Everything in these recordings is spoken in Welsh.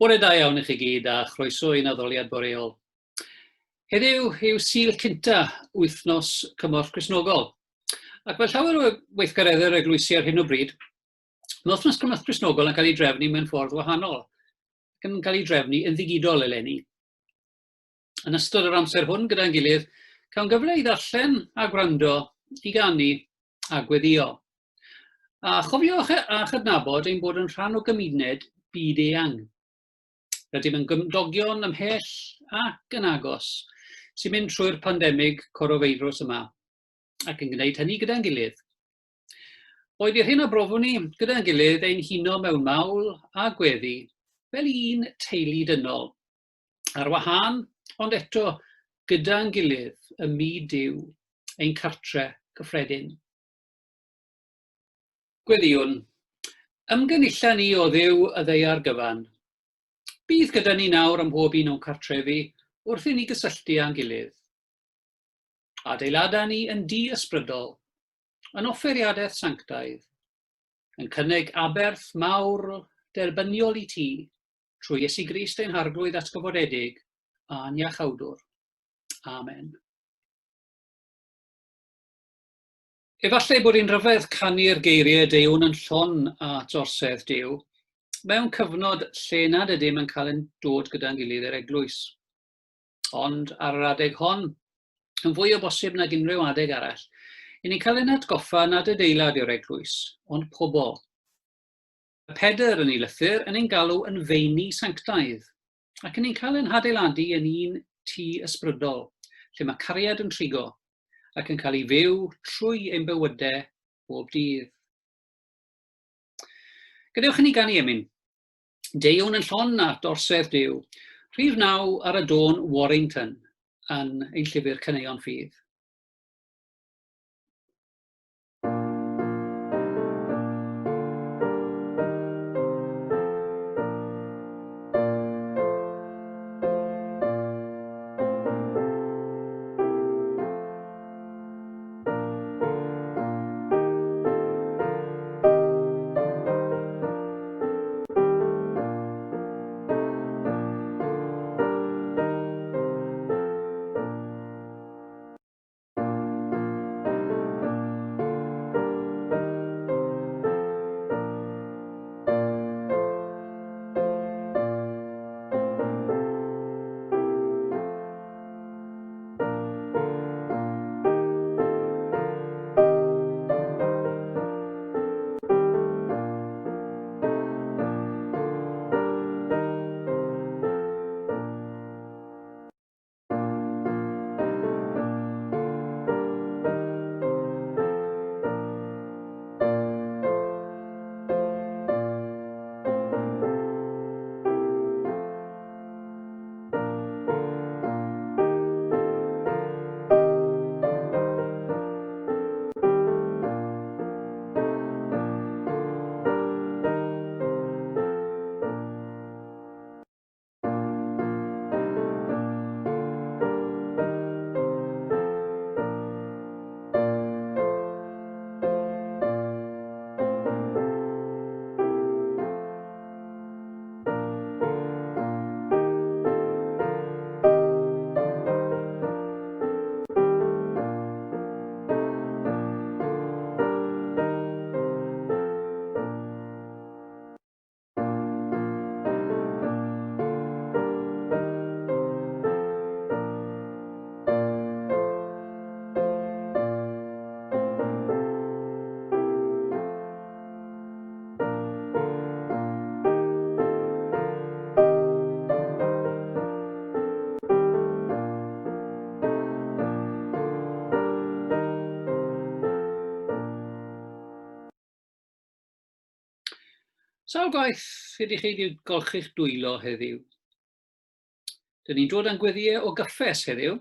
Bore da iawn i chi gyd a chroeso i'n addoliad boreol. Heddiw yw Sul cynta Wythnos Cymorth Cristnogol. Ac fel llawer o weithgareddau'r eglwysi ar hyn o bryd, mae Wythnos Cymorth Cristnogol yn cael ei drefnu mewn ffordd wahanol, ac yn cael ei drefnu yn ddigidol eleni. Yn ystod yr amser hwn gyda'n gilydd, cael gyfle i ddarllen a gwrando, i ganu a gweddio. A chofiwch a chydnabod ein bod yn rhan o gymuned byd-eang. Rydym yn gymdogion ymhell ac yn agos sy'n mynd trwy'r pandemig coronavirus yma ac yn gwneud hynny gyda'n gilydd. Oedd i'r hyn a brofwn ni gyda'n gilydd ein huno mewn mawl a gweddi fel un teulu dynol, ar wahân ond eto gyda'n gilydd ym myd Duw, ein cartre cyffredin. Gweddiwn, ymgynulle'n ni o Dduw y ddeiar gyfan. Bydd gyda ni nawr ym mhob un o'n cartrefi wrth i ni gysylltu â'n gilydd. Adeilada ni yn di-ysbrydol, yn offeriadaeth sanctaidd, yn cynnig aberth mawr derbyniol i ti, trwy Iesu Grist ein harglwydd atgyfodedig a'n iachawdwr. Amen. Efallai bod hi'n rhyfedd canu'r geiriau Deiwn yn llon at orsedd Duw, mewn cyfnod lle nad ydym yn cael ein dod gyda'n gilydd i'r eglwys. Ond ar yr adeg hon, yn fwy o bosib nag unrhyw adeg arall, i ni'n cael ein atgoffa nad adeilad i'r eglwys, ond pobl. Y Pedr yn ei lythyr yn ein galw yn feini sanctaidd, ac yn ein cael ein hadeiladu yn un tŷ ysbrydol, lle mae cariad yn trigo, ac yn cael ei fyw trwy ein bywydau bob dydd. Gadewch i ni ganu emyn. Deiwn yn llon at orsedd Duw, rhif 9 ar y dôn Warrington yn ein llyfr Caneuon Ffydd. Sawl gwaith ydych chi wedi golchi'ch dwylo heddiw? Dyn ni'n dod â'n gweddiau o gyffes heddiw,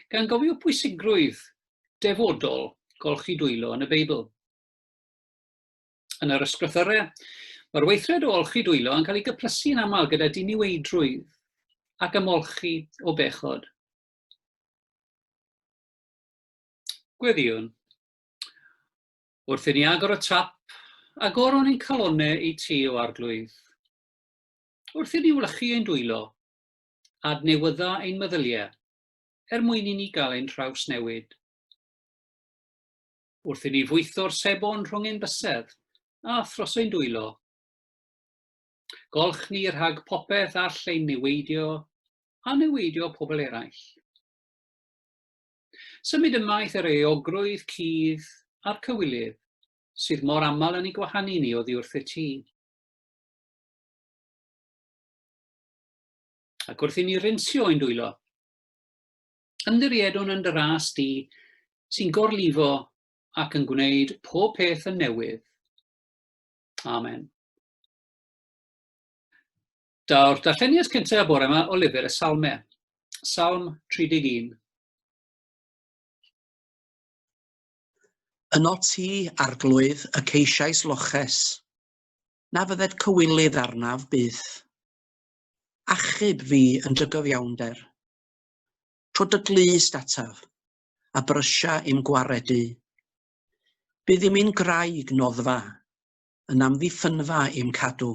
gan gofio pwysigrwydd defodol golchi dwylo yn y Beibl. Yn yr ysgrythurau, mae'r weithred o olchi dwylo yn cael ei gyplysu'n aml gyda diniweidrwydd ac ymolchi o bechod. Gweddiwn, wrth i ni agor y tap, agoron ni'n calonnau i ti o arglwydd. wrth i ni wlychu ein dwylo, adnewydda ein meddyliau, mwyn i ni gael ein traws newid. Wrth i ni fwytho'r sebon rhwng ein bysedd, a thros ein dwylo. Golch ni rhag popeth all ein niweidio, a niweidio pobl eraill. Symud ymaith yr eogrwydd, cudd a'r cywilydd, sydd mor aml yn ei gwahanu ni oddi wrth y ti. Ac wrth i ni rinsio ein dwylo, ymddiriedwn yn dy ras di sy'n gorlifo ac yn gwneud pob peth yn newydd. Amen. Daw'r darlleniad cyntaf bore yma o lyfr y Salmau, Salm 31. Yno ti, arglwydd, y ceisiais loches, na fydded cywilydd arnaf byth. Achub fi yn dy gyfiawnder, tro dy glust ataf, a brysia i'm gwaredu. Bydd i'm un graig noddfa, yn amddiffynfa i'm cadw.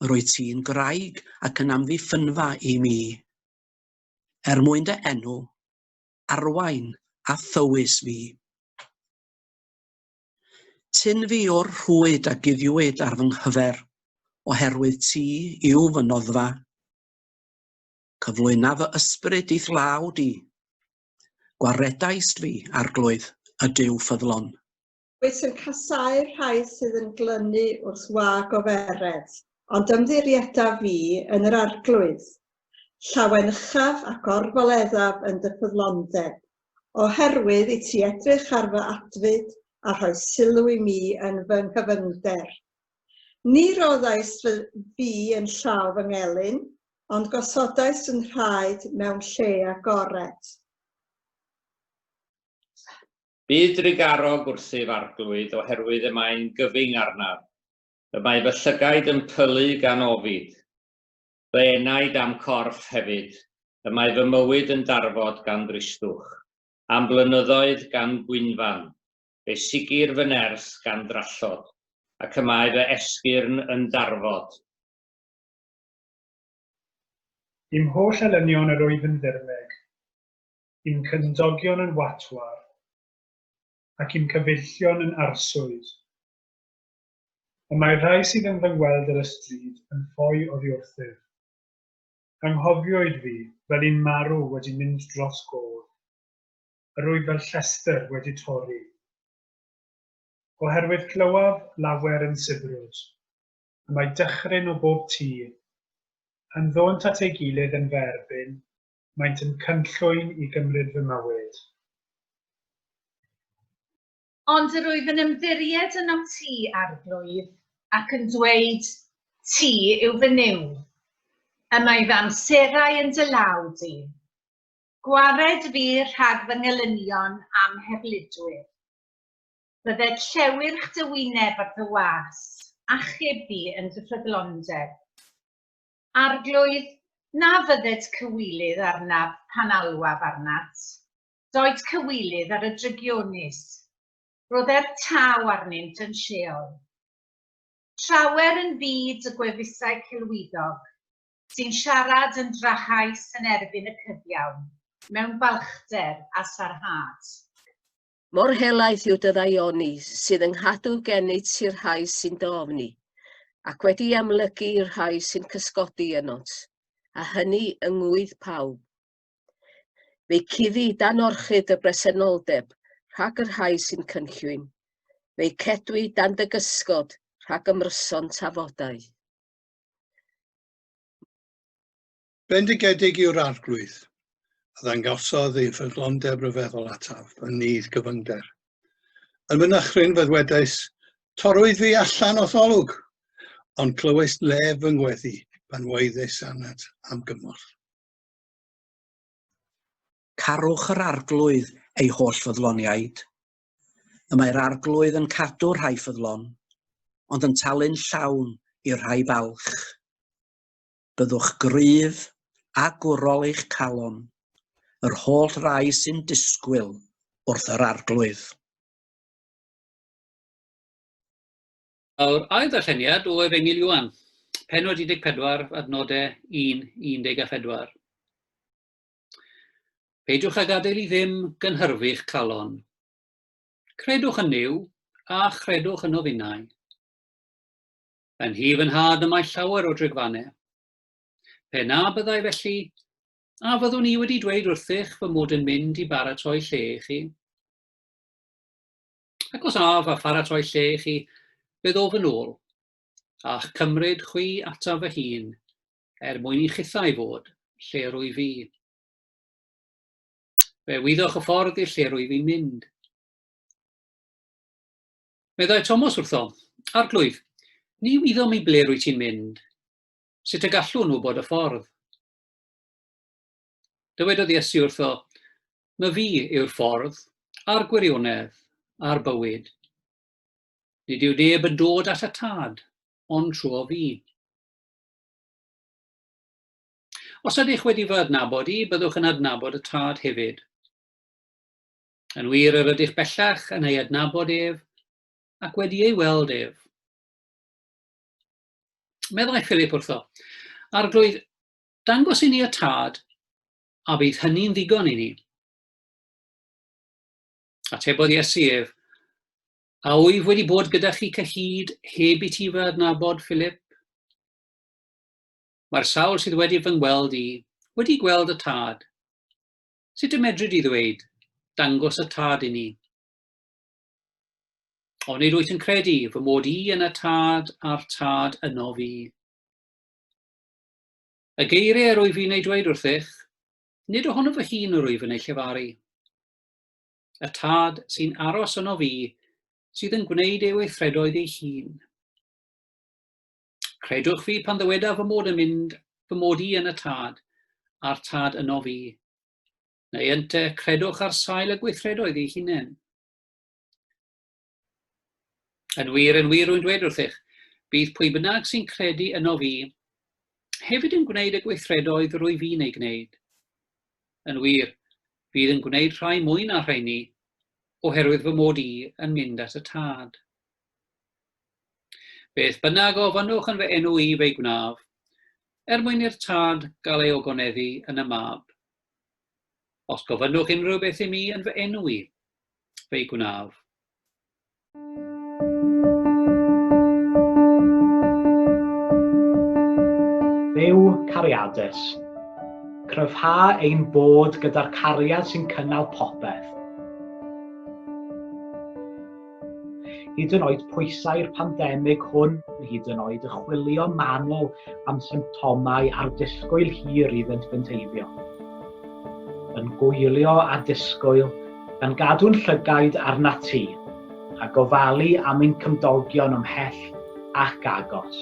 Rwy ti'n graig ac yn amddiffynfa i mi. Mwyn dy enw, arwain a thywys fi. Tyn fi o'r rhwyd a guddiwyd ar fy nghyfer, oherwydd ti yw fy noddfa. Cyflwyna fy ysbryd i thlaw di. Gwaredaist fi, arglwydd, y Duw ffyddlon. Wyt yn casáu'r rhai sydd yn glynu wrth wag o fered, ond ymddirieda fi yn yr arglwydd. Llawen uchaf ac orfoleddaf yn dy ffyddlondeb, oherwydd i ti edrych ar fy adfyd a rhoi sylw i mi yn fy nghyfyngder. Ni roddais fi yn llaw fy ngelyn, ond gosodais yn rhaid mewn lle agored. Bydd drigarog wrthyf arglwydd oherwydd y mae'n gyfing arnaf. Y mae fy llygaid yn pylu gan ofid. Fy enaid am corff hefyd. Y mae fy mywyd yn darfod gan dristwch. Am blynyddoedd gan gwynfan. Fe sicr fy ners gan drallod. Ac y mae fy esgyrn yn darfod. Dim holl elynion yr oedd yn ddirmeg. Dim cyndogion yn watwar. Ac i'm cyfeillion yn arswyd. Y mae rhai sydd yn fy ngweld yr ystryd yn ffoi oddi wrthyf. Anghofiwyd fi fel un marw wedi mynd dros gof. Yr oedd fel llester wedi torri. Oherwydd clywaf lawer yn sibrwd. Y mae dychryn o bob tŷ. Yn ddont at ei gilydd yn ferbyn, maent yn cynllwyn i gymryd fy mywyd. Ond yr wyf yn ymddiried yno ti, arglwydd, ac yn dweud, ti yw fy niw. Y mae fy amserau yn dy law di. Gwared fi rhag fy ngelynion am heblidwyr. Bydded llewyrch dy wyneb ar dy was, achub fi yn dy ffyddlondeb. Arglwydd, na fydded cywilydd arnaf pan alwaf arnat. Doed cywilydd ar y drygionus. Roedd taw arnynt yn lleol. Trawer yn byd y gwefusau cilwydog, sy'n siarad yn drachais yn erbyn y cyddiawn, mewn balchder a sarhad. Mor helaeth yw dy ddaioni sydd yng nghadw genid sy'r rhai sy'n dofni, ac wedi amlygu'r rhai sy'n cysgodi ynot, a hynny yng ngwydd pawb. Fe cuddi dan orchyd y bresenoldeb, rhag yr rhai sy'n cynllwyn. Fe cedwi dan dy gysgod rhag ymryson tafodau. Bendigedig yw'r arglwydd, a ddangosodd ei ffyddlondeb ryfeddol ataf yn nydd gyfyngder. Yn fy nychryn fyddwedais, torwyd fi allan o tholwg, ond clywais lef yng ngweddi pan weiddes anad am gymorth. Carwch yr arglwydd ei holl ffyddloniaid. Y mae'r arglwydd yn cadw rhai ffyddlon, ond yn talu'n llawn i'r rhai balch. Byddwch gryf a gwrol eich calon, yr holl rai sy'n disgwyl wrth yr arglwydd. Awr ail ddarlleniad o Efengyl Iwan, Pennod 14, adnodau 1-14. Peidiwch a gadael I ddim gynhyrfu'ch calon. Credwch yn Nuw a chredwch yn o finnau. Yn hif yn had y mae llawer o drigfannau. Pe na byddai felly, a fyddwn I wedi dweud wrthych fy mod yn mynd I baratoi lle I chi. Ac os af a pharatoi lle I chi, bydd o fy nôl, a'ch cymryd chwi ataf fy hun, mwyn I chithau fod, lle rwy fi. Fe wyddwch y ffordd i'r lle rwy fi'n mynd. Meddai Thomas wrtho, Arglwydd, ni wyddom I ble rwy ti'n mynd. Sut y gallwn nhw bod y ffordd? Dywedodd Iesu wrtho, my fi yw'r ffordd, a'r gwirionedd, a'r bywyd. Nid yw neb yn dod at y tad, ond trwy fi. Os ydych wedi fy adnabod I, byddwch yn adnabod y tad hefyd. Yn wir yr ydych bellach yn ei adnabod ef, ac wedi ei weld ef. Meddai Philip wrtho, Arglwydd, dangos I ni y tad, a bydd hynny'n ddigon I ni. Atebodd Iesu ef, a wyf wedi bod gyda chi cyhyd heb I ti fy adnabod, Philip? Mae'r sawl sydd wedi fy ngweld I, wedi gweld y tad. Sut y medryd I ddweud, dangos y tad I ni? Ond nid wyt yn credu fy mod I yn y tad a'r tad yno fi. Y geiriau rwy fi'n ei dweud wrthych, nid ohono fy hun rwy fi'n ei llefaru. Y tad sy'n aros yno fi sydd yn gwneud ei weithredoedd ei hun. Credwch fi pan ddyweda fy mod I yn y tad a'r tad yno fi. Neu ynte credwch ar sail y gweithredoedd ei hunain. Yn wir rwy'n dweud wrthych, bydd pwy bynnag sy'n credu yno fi, hefyd yn gwneud y gweithredoedd rwy fi'n ei gwneud. Yn wir, bydd yn gwneud rhai mwy na rheini, oherwydd fy mod I yn mynd at y tad. Beth bynnag ofynnwch yn fy enw I fe'i gnaf, mwyn i'r tad gael ei ogoneddu yn y mab. Os gofynnwch unrhyw beth I mi yn fy enw I fe'i gnaf. Dduw cariadus, cryfha ein bod gyda'r cariad sy'n cynnal popeth. Hyd yn oed pwysau'r pandemig hwn, hyd yn oed y chwilio manwl am symptomau a'r disgwyl hir iddynt fynteifio. Yn gwylio a disgwyl, gan gadw'n llygaid arna ti, a gofalu am ein cymdogion ymhell ac agos.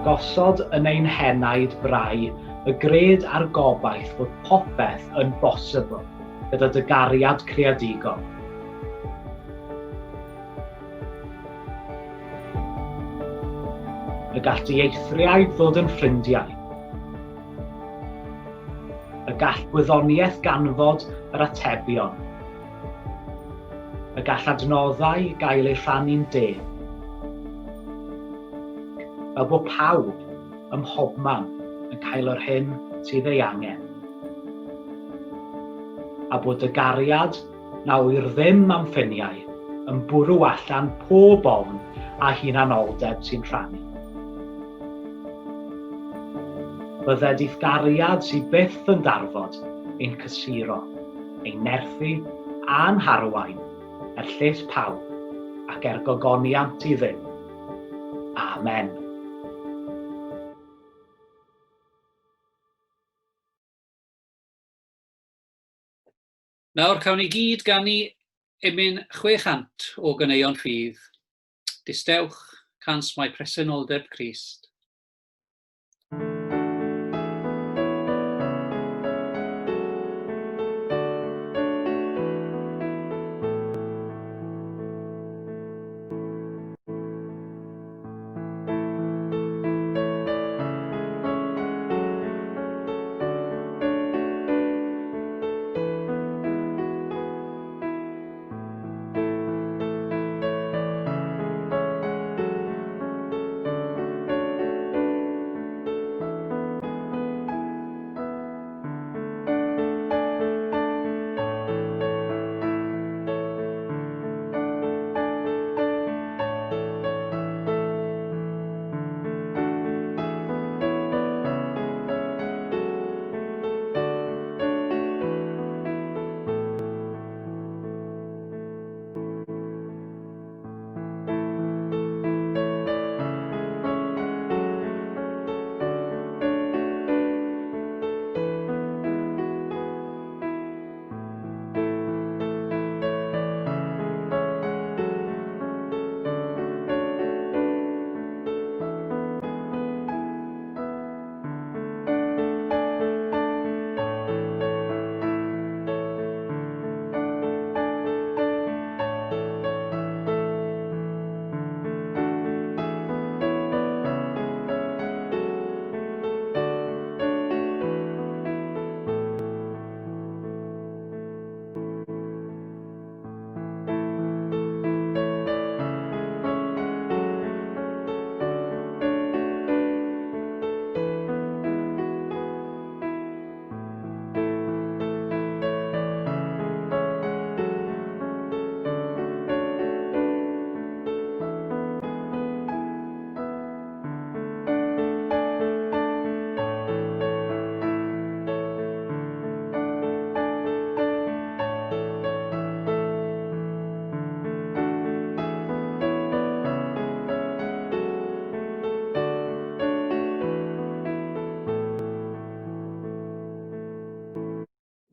Gosod yn ein henaid brau y gred a'r gobaith fod popeth yn bosibl gyda dy gariad creadigol. Y gall dieithriaid ddod yn ffrindiau. Y gall gwyddoniaeth ganfod yr atebion. Y gall adnoddau gael eu rhannu'n de. Fel bod pawb ym mhobman yn cael yr hyn sydd ei angen. A bod y gariad na wyr ddim am ffiniau yn bwrw allan pob ofn a hunanoldeb sy'n rhannu. Byddedith gariad sydd byth yn darfod ein cysuro, ein nerthu a'n harwain llys pawb ac gogoniant I ddim. Amen. Nawr cawn ni gyd ganu emyn 600 o ganeuon ffydd. Distewch cans mai presenoldeb Crist.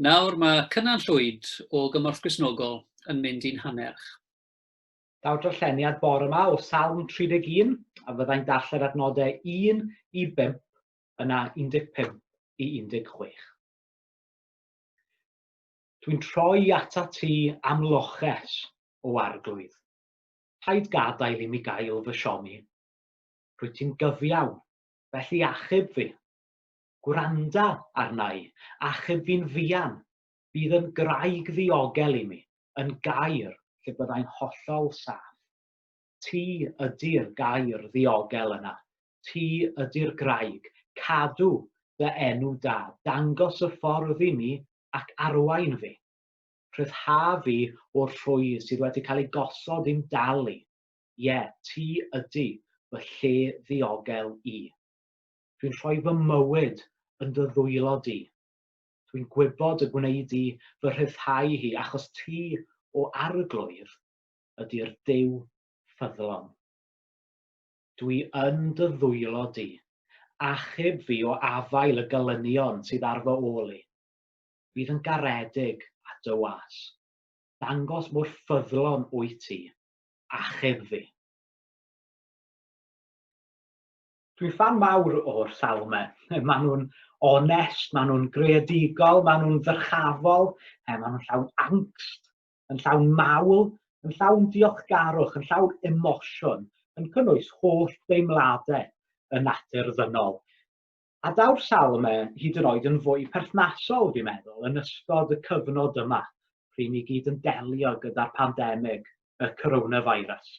Nawr mae Cynan Llwyd o Gymorth Cristnogol yn mynd i'n hannerch. Daw darlleniad bore yma o Salm 31, a fyddai'n darllen adnodau 1 i 5, yna 15 i 16. Dwi'n troi ata ti am loches o arglwydd. Paid gadael i mi gael fy siomi. Rwy ti'n gyfiawn, felly achub fi. Gwranda arna i, achub fi'n fuan. Bydd yn graig ddiogel i mi, yn gair lle byddai'n hollol saff. Ti ydy'r gair ddiogel yna. Ti ydy'r graig. Cadw dy enw da. Dangos y ffordd i mi ac arwain fi. Rhyddha fi o'r rhwy sydd wedi cael ei gosod i'n dalu. Ie, ti ydy fy lle ddiogel i. Dwi'n rhoi fy mywyd yn dy ddwylo di. Dwi'n gwybod y gwneud i fy rhyddhau hi achos ti o arglwydd ydy'r Duw ffyddlon. Dwi yn dy ddwylo di. Achub fi o afael y gelynion sydd ar fy ôl i. Bydd yn garedig a dy was. Dangos mor ffyddlon wyt ti. Achub fi. Dwi'n fan mawr o'r salmau. Maen nhw'n onest, maen nhw'n greadigol, maen nhw'n ddyrchafol, maen nhw'n llawn angst, yn llawn mawl, yn llawn diolchgarwch, yn llawn emosiwn, yn cynnwys holl deimladau y natur ddynol. A daw'r salmau hyd yn oed yn fwy perthnasol, dwi'n meddwl, yn ystod y cyfnod yma, pryd ni gyd yn delio gyda'r pandemig, y coronavirus.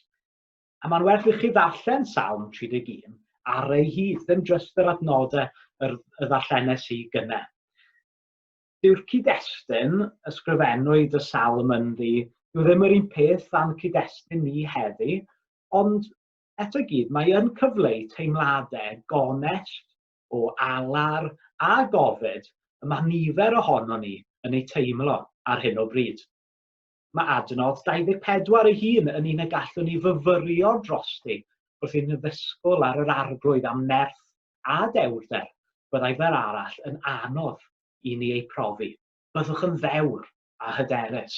A mae'n werth i chi ddarllen Salm 31 ar ei hyd, ddim jyst yr adnodau y ddarllenau sy'n gynnau. Dyw'r cyd-destun ysgrifennwyd y salm ynddi, dyw ddim yr un peth a'n cyd-destun ni heddi, ond eto gyd mae yn cyfleu teimladau gonest o alar a gofid y mae nifer ohono ni yn ei teimlo ar hyn o bryd. Mae adnodd 24 ei hun yn un y gallwn ni fyfyrio drosti wrth i'n ddisgwyl ar yr arglwydd am nerth a dewrder byddai fer arall yn anodd i ni ei profi. Byddwch yn ddewr a hyderus,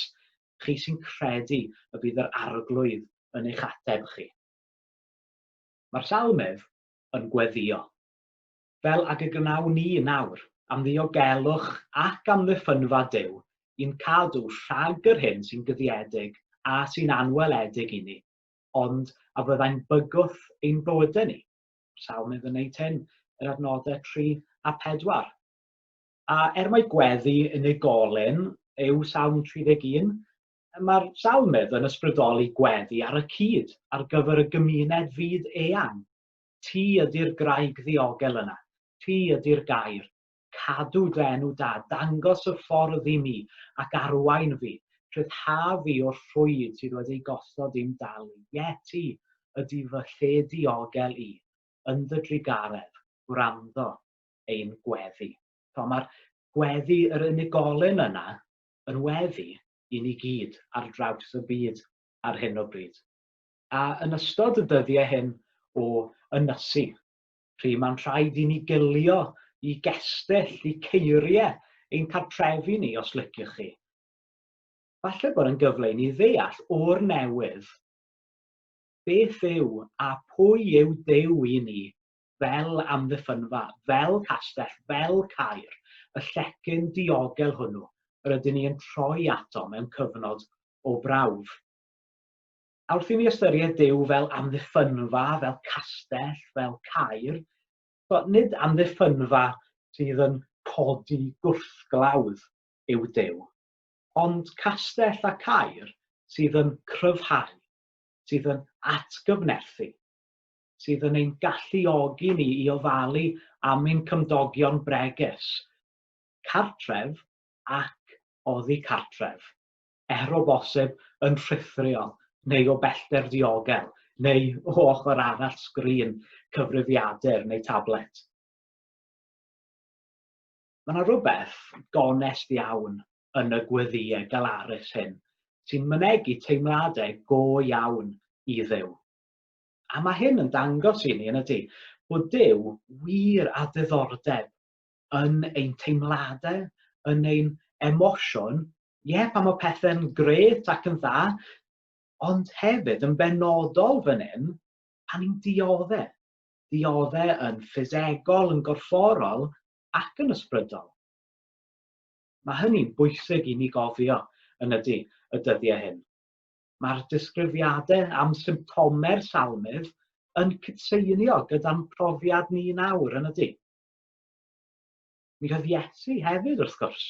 chi sy'n credu y bydd yr arglwydd yn eich ateb chi. Mae'r salmydd yn gweddio. Fel ag y gnawn ni nawr, am ddiogelwch ac am ddiffynfa Duw, i'n cadw rhag yr hyn sy'n gyddiedig a sy'n anweledig i ni, ond a fyddai'n bygwth ein bywydau ni. Salmydd yn neud hyn yr adnodau 3 a 4. A mai gweddi unigolyn yw Salm 31, mae'r salmydd yn ysbrydoli gweddi ar y cyd ar gyfer y gymuned fyd eang. Ti ydy'r graig ddiogel yna. Ti ydy'r gair. Cadw dy enw da. Dangos y ffordd i mi ac arwain fi. Rhyddha fi o'r rhwyd sydd wedi gosod i'n dalu. Ie, ti ydy fy lle diogel i. Yn dy drigaredd, gwrando ein gweddi. Mae'r gweddi yr unigolyn yna yn weddi i ni gyd ar draws y byd ar hyn o bryd. A yn ystod y dyddiau hyn o ynysu, pryd mae'n rhaid i ni gilio i gestyll, i ceiriau ein cartrefi ni os liciwch chi. Falle bod yn gyfle i ni ddeall o'r newydd beth yw a pwy yw Duw i ni fel amddiffynfa, fel castell, fel cair, y llecyn diogel hwnnw, yr ydyn ni yn troi ato mewn cyfnod o brawf. A wrth i ni ystyried Duw fel amddiffynfa, fel castell, fel cair, nid amddiffynfa sydd yn codi gwrthglawdd yw Duw, ond castell a cair sydd yn cryfhau, sydd yn atgyfnerthu, sydd yn ein galluogi ni i ofalu am ein cymdogion bregus, cartref ac oddi cartref, o bosib yn rhithriol neu o bellter diogel, neu o ochr arall sgrin cyfrifiadur neu tablet. Mae yna rhywbeth gonest iawn yn y gweddiau galarus hyn, sy'n mynegu teimladau go iawn i Dduw. A mae hyn yn dangos i ni, yn ydy, bod Duw wir a diddordeb yn ein teimladau, yn ein emosiwn, pan mae pethau'n gret ac yn dda, ond hefyd yn benodol fan hyn, pan ni'n dioddau. Dioddau yn ffisegol, yn gorfforol ac yn ysbrydol. Mae hynny'n bwysig i ni gofio yn y dyddiau hyn. Mae'r disgrifiadau am symptomau'r salmydd yn cydseinio gyda'n profiad ni nawr yn y . Mi oedd Iesu hefyd wrth gwrs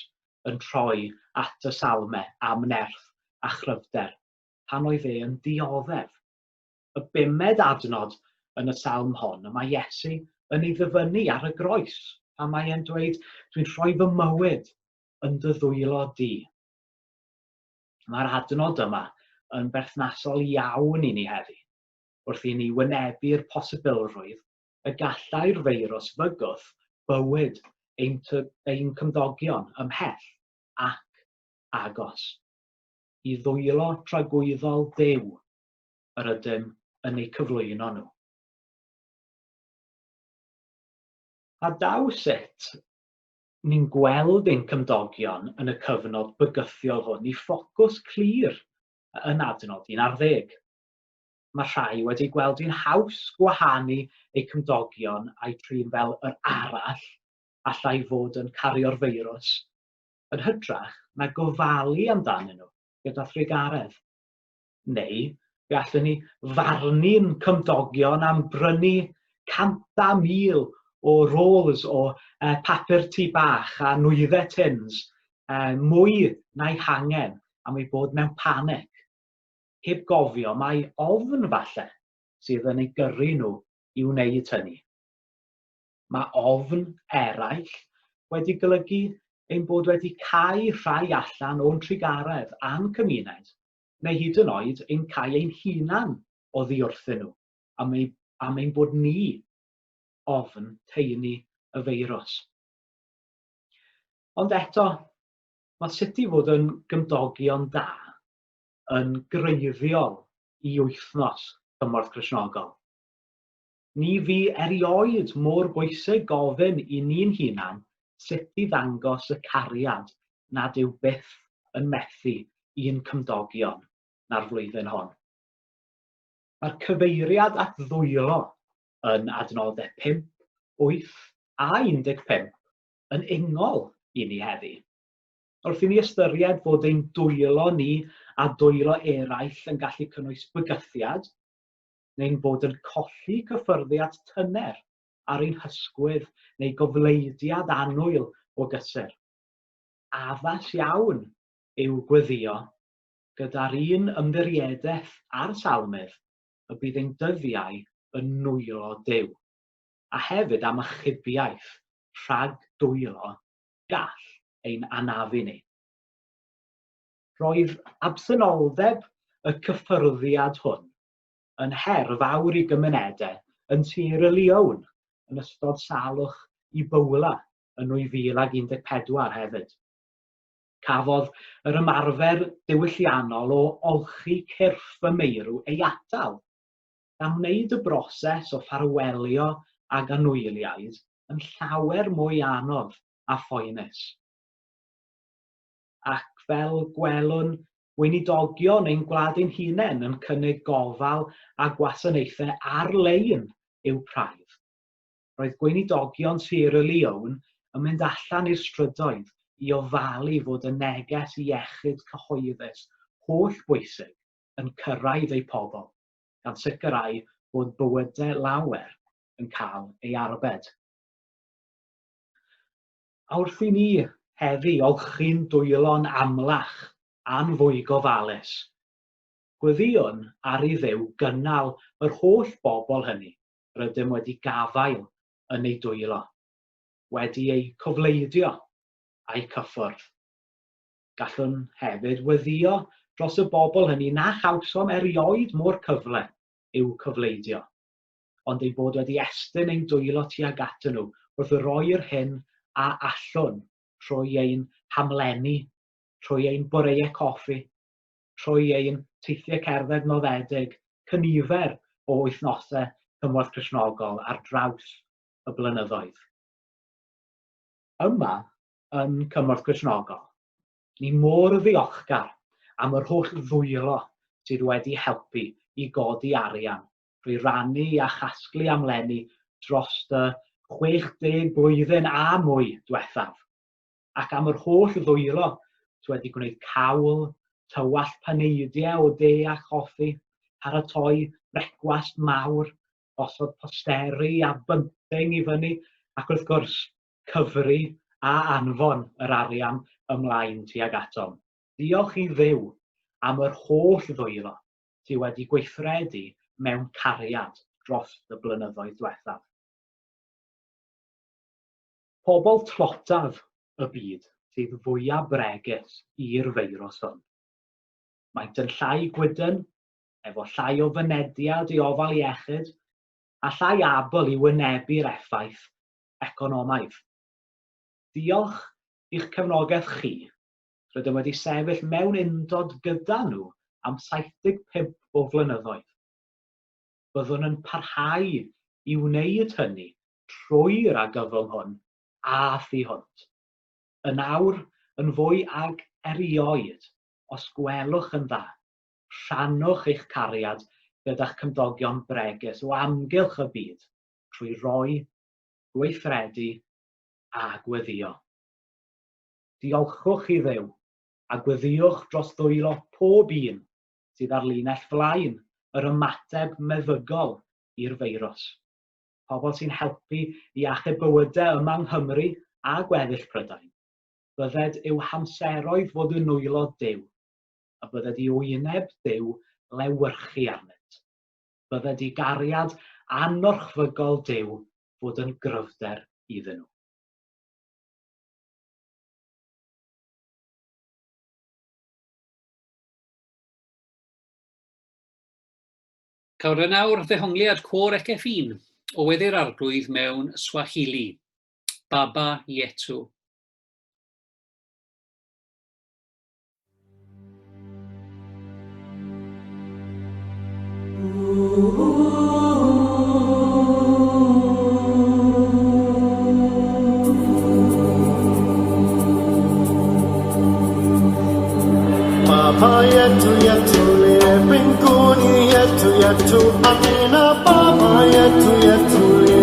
yn troi at y salmau am nerth a chryfder pan oedd yn dioddef. Y 5 adnod yn y salm hon, y mae Iesu yn ei ddyfynnu ar y groes pan mae e'n dweud, dwi'n rhoi fy mywyd yn dy ddwylo di. Mae'r adnod yma yn berthnasol iawn i ni heddi, wrth i ni wynebu'r posibilrwydd y gallai'r feirws fygwth bywyd ein cymdogion ymhell ac agos, i ddwylo tragwyddol Duw yr ydym yn eu cyflwyno nhw. A daw sut ni'n gweld ein cymdogion yn y cyfnod bygythiol hwn i ffocws clir yn adnod 11. Mae rhai wedi gweld hi'n haws gwahanu eu cymdogion a'i trin fel yr arall allai fod yn cario'r feirws, yn hytrach na gofalu amdanyn nhw gyda thrigaredd. Neu, fe allwn ni farnu'n cymdogion am brynu 100,000 o rolls o papur tŷ bach a nwyddau tins, mwy na'i hangen am ei bod mewn panic, heb gofio mai ofn falle sydd yn ei gyrru nhw i wneud hynny. Mae ofn eraill wedi golygu ein bod wedi cau rhai allan o'n trigaredd a'n cymuned, neu hyd yn oed ein cau ein hunan oddi wrthyn nhw, am ein bod ni ofn teulu y feirws. Ond eto, mae sut i fod yn gymdogion da yn greiddiol i wythnos Cymorth Cristnogol. Ni fi erioed mor bwysig gofyn i ni'n hunan sut i ddangos y cariad nad yw byth yn methu i'n cymdogion na'r flwyddyn hon. Mae'r cyfeiriad at ddwylo yn adnodau 5, 8 a 15 yn ungol i ni heddi. Wrth i ni ystyried fod ein dwylo ni a dwylo eraill yn gallu cynnwys bygythiad, neu'n bod yn colli cyffyrddiad tyner ar ein hysgwydd neu gofleidiad annwyl o gysur. Addas iawn yw gweddio gyda'r un ymddiriedeth a'r salmydd y bydd ein dyddiau yn nwylo Duw, a hefyd am ychubiaeth rhag dwylo gall ein anafu ni. Roedd absynoldeb y cyffyrddiad hwn yn her fawr i gymunedau yn Sir y Leon yn ystod salwch i Bowla yn 2014 hefyd. Cafodd yr ymarfer diwylliannol o olchi cyrff y meirw ei atal, am wneud y broses o ffarwelio ag anwyliaid yn llawer mwy anodd a phoenus. Ac fel gwelwn, weinidogion ein gwlad ein hunain yn cynnig gofal a gwasanaethau ar-lein i'w praidd. Roedd gweinidogion Sir y Leon yn mynd allan i'r strydoedd i ofalu fod y neges iechyd cyhoeddus holl bwysig yn cyrraedd ei pobl, gan sicrhau bod bywydau lawer yn cael ei arbed. A wrth i ni heddi olchi'n dwylo'n amlach a'n fwy gofalus, gweddiwn ar ei Dduw gynnal yr holl bobl hynny rydym wedi gafael yn ei dwylo, wedi ei cofleidio a'i cyffwrdd. Gallwn hefyd weddio dros y bobl hynny na chawsom erioed mor cyfle i'w cyfleidio, ond ei bod wedi estyn ein dwylo tuag atyn nhw wrth roi'r hyn a allwn trwy ein hamlenni, trwy ein boreau coffi, trwy ein teithiau cerdded noddedig, cynifer o wythnosau Cymorth Cristnogol ar draws y blynyddoedd. Yma, yn Cymorth Cristnogol, Ni mor ddiolchgar am yr holl ddwylo sydd wedi helpu i godi arian, drwy rannu a chasglu am lenni dros y 60 blwyddyn a mwy diwethaf, ac am yr holl ddwylo sydd wedi gwneud cawl, tywall paneidiau o de a choffi, paratoi brecwast mawr, osod posteri a bunting i fyny, ac wrth gwrs cyfri a anfon yr arian ymlaen tuag atom. Diolch i Dduw am yr holl ddwylo sydd wedi gweithredu mewn cariad dros y blynyddoedd diwethaf. Pobl tlotaf y byd sydd fwyaf bregus i'r feirws hwn. Maent yn llai gwydyn, efo llai o fynediad i ofal iechyd, a llai abl i wynebu'r effaith economaidd. Diolch i'ch cefnogaeth chi, rydym wedi sefyll mewn undod gyda nhw am 75 o flynyddoedd. Byddwn yn parhau i wneud hynny trwy'r argyfwng hwn a thu hwnt. Yn awr yn fwy ag erioed, os gwelwch yn dda, rhannwch eich cariad gyda'ch cymdogion bregus o amgylch y byd trwy roi, gweithredu a gweddio. Diolchwch i Dduw a gweddiwch dros ddwylo pob un sydd ar linell flaen yr ymateb meddygol i'r feirws. Pobl sy'n helpu i achub bywydau yma yng Nghymru a gweddill Prydain. Bydded i'w hamseroedd fod yn nwylo Duw, a bydded i wyneb Duw lewyrchu arnynt. Bydded i gariad anorchfygol Duw fod yn gryfder iddyn nhw. Cawr yn awr ddehongliad côr Eceffin o weddi'r arglwydd mewn Swahili, Baba Yetu. Baba yetu yetu le mbinguni yetu yetu amina. Baba yetu yetu le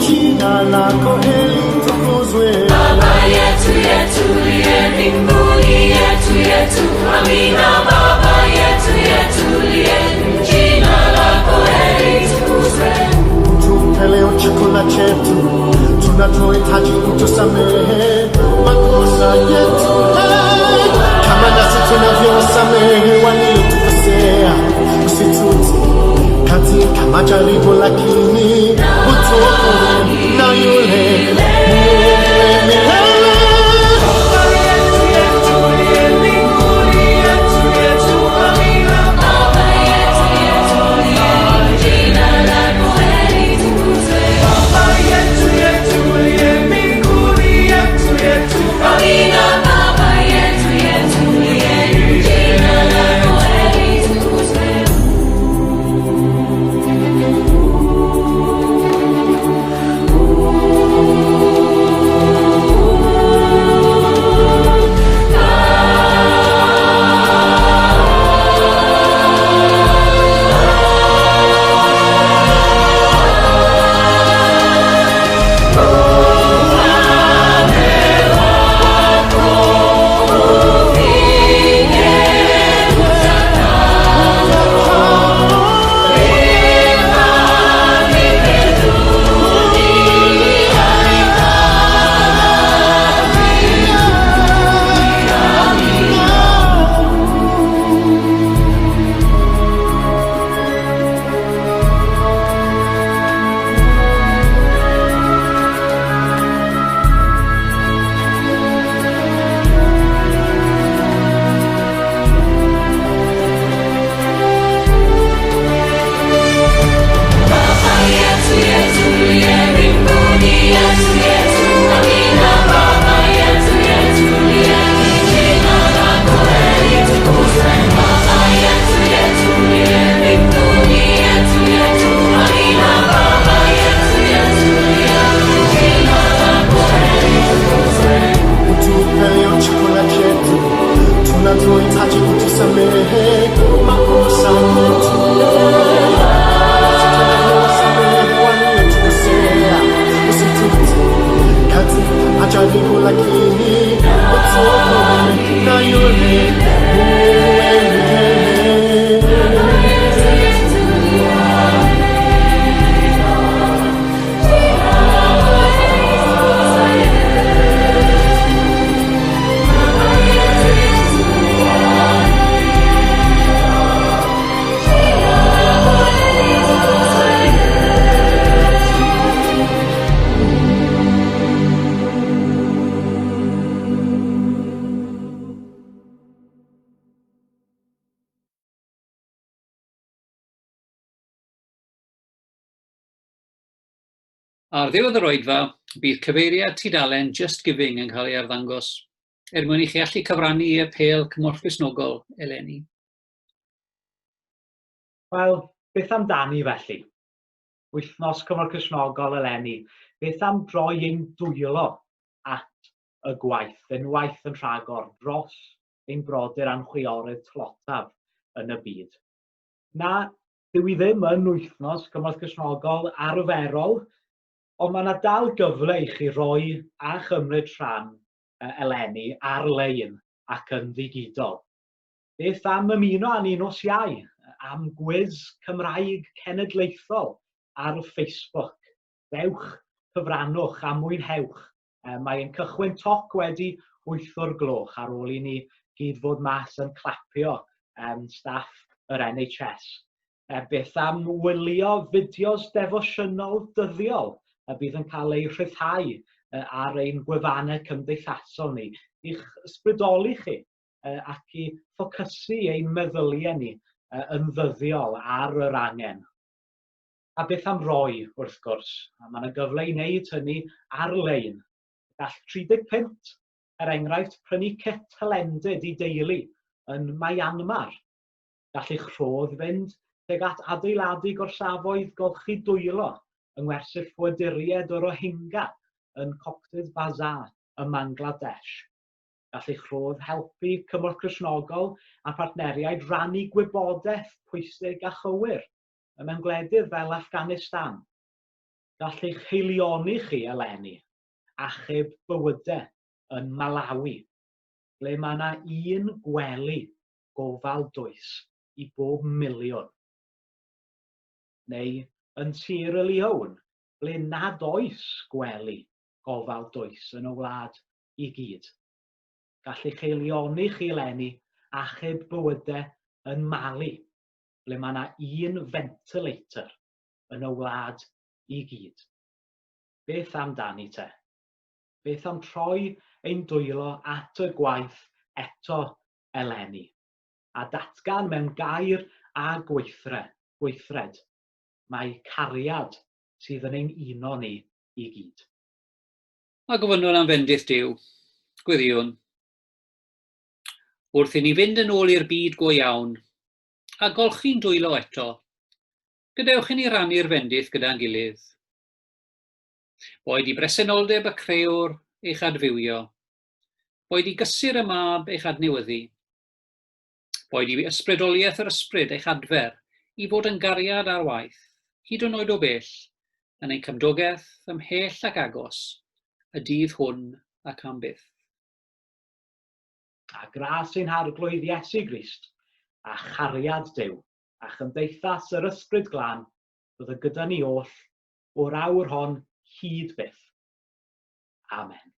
jina lako litukuzwe. Baba yetu yetu le mbinguni yetu yetu amina. Baba yetu yetu le jina lako litukuzwe. Tupe leo chakula chetu tunachohitaji, utusamehe makosa yetu kama nasi tunavyosamehe waliotukosea, usitutie katika majaribu, lakini utuokoe na yule mwovu milele. Ar ddiwedd yr oedfa, bydd cyfeiriad tudalen Just Giving yn cael ei arddangos, mwyn i chi allu cyfrannu y pêl Cymorth Cristnogol eleni. Wel, beth amdani felly? Wythnos Cymorth Cristnogol eleni, beth am droi ein dwylo at y gwaith, unwaith yn rhagor dros ein brodyr anchwiorydd tlotaf yn y byd. Na, dyw i ddim yn wythnos Cymorth Cristnogol arferol, ond mae yna dal gyfle i chi roi a chymryd rhan eleni ar-lein ac yn ddigidol. Beth am ymuno â ni nos Iau am gwiz Cymraeg cenedlaethol ar Facebook. Dewch, cyfrannwch a mwynhewch. Mae'n cychwyn toc wedi 8 o'r gloch ar ôl i ni gyd fod mas yn clapio staff yr NHS. Beth am wylio fideos defosiynol dyddiol bydd yn cael ei rhyddhau ar ein gwefannau cymdeithasol ni, i'ch ysbrydoli chi ac i ffocysu ein meddyliau ni yn ddyddiol ar yr angen. A beth am roi, wrth gwrs, mae yna gyfle i wneud hynny ar-lein. Gall 30 pint, enghraifft, prynu kit hylendid i deulu yn Myanmar. Gall eich rhodd fynd tuag at adeiladu gorsafoedd golchi dwylo yng ngwersyll fwyduriaid o Rohingya yn Cox's Bazar ym Bangladesh. Gall eich rhodd helpu Cymorth Cristnogol a partneriaid rannu gwybodaeth pwysig a chywir mewn gwledydd fel Afghanistan. Gall eich heilioni chi eleni achub bywydau yn Malawi, ble mae yna 1 gwely gofal dwys i bob miliwn. Neu yn Sierra Leone, ble nad oes gwely gofal dwys yn y wlad i gyd. Gall eich heilioni chi eleni achub bywydau yn Mali, ble mae yna 1 ventilator yn y wlad i gyd. Beth amdani te? Beth am troi ein dwylo at y gwaith eto eleni, a datgan mewn gair a gweithred, mae cariad sydd yn ein uno ni i gyd. A gofynnwn am fendith Duw, gwyddiwn. Wrth i ni fynd yn ôl i'r byd go iawn, a golchi'n dwylo eto, gadewch i ni rannu'r fendith gyda'n gilydd. Boed i bresenoldeb y crewr eich adfywio, boed i gysur y mab eich adnewyddu, boed i ysbrydoliaeth yr ysbryd eich adfer i fod yn gariad ar waith, hyd yn oed o bell, yn ein cymdogaeth ymhell ac agos, y dydd hwn ac am byth. A gras ein harglwydd Iesu Grist, a chariad Duw, a chymdeithas yr ysbryd glân, bydd y gyda ni oll, o'r awr hon hyd byth. Amen.